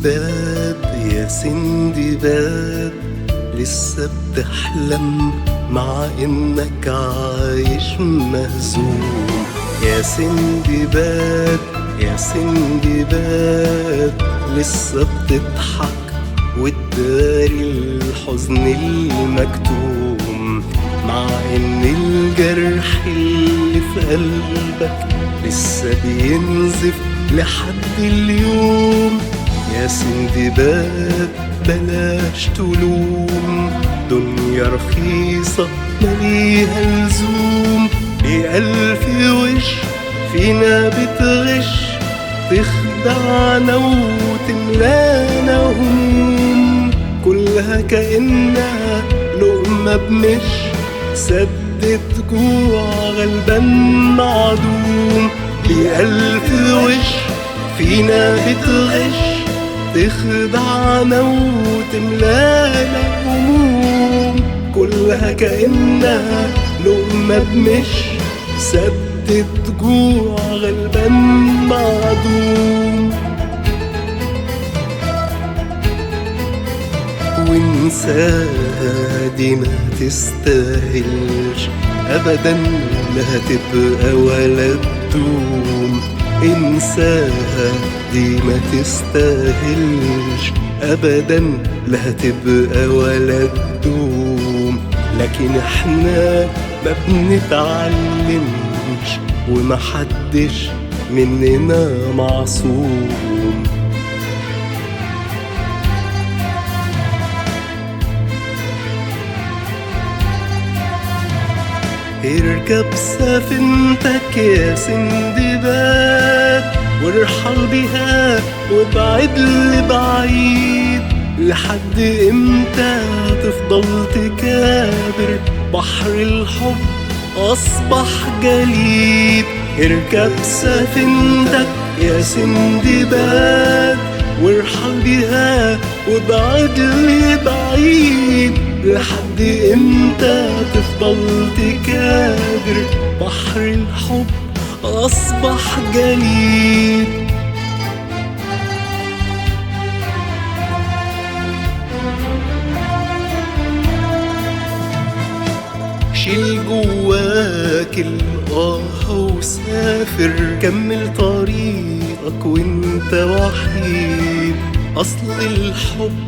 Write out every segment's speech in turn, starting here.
سندباد يا سندباد، لسه بتحلم مع انك عايش مهزوم. يا سندباد يا سندباد، لسه بتضحك وتداري الحزن المكتوم، مع ان الجرح اللي في قلبك لسه بينزف لحد اليوم. يا سندباد بلاش تلوم، دنيا رخيصة مليها لزوم. بألف وش فينا بتغش، تخدعنا وتملانا هموم، كلها كأنها لقمة بمش، سدت جوع غلبان معدوم. بألف وش فينا بتغش، تخدعنا وتملانا هموم، كلها كأنها لقمة بمش، سدت جوع غلبان معدوم. وانساها دي ما تستاهلش ابدا، لا هتبقى ولا تدوم. انساها دي ما تستاهلش ابدا، لا هتبقى ولا تدوم. لكن احنا ما بنتعلمش ومحدش مننا معصوم. اركب سفينتك يا سندباد، وارحل بها وابعد لبعيد. لحد امتى تفضل تكابر؟ بحر الحب اصبح جليد. اركب سفينتك يا سندباد، وارحل بها وابعد لبعيد. لحد امتى تفضل تكابر؟ بحر الحب اصبح جليد. شيل جواك الآه وسافر، كمل طريقك وانت وحيد. اصل الحب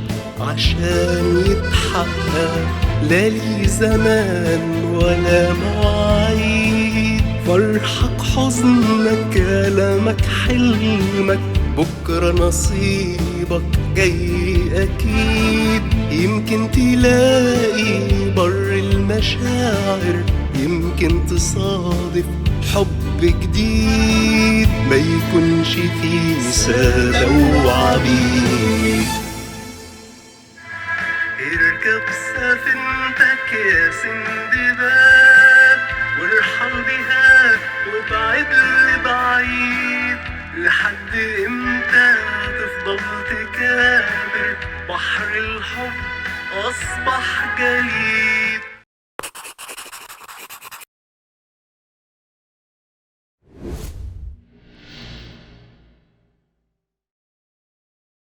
عشان يتحقق لا لي زمان ولا مواعيد. فرحك حزنك ألمك حلمك، بكرة نصيبك جاي أكيد. يمكن تلاقي بر المشاعر، يمكن تصادف حب جديد، ما يكونش فيه سادة وعبيد. اركب سفينتك يا سندباد، وارحل بها وابعد لبعيد. لحد امتى تفضل تكابر؟ بحر الحب اصبح جليد.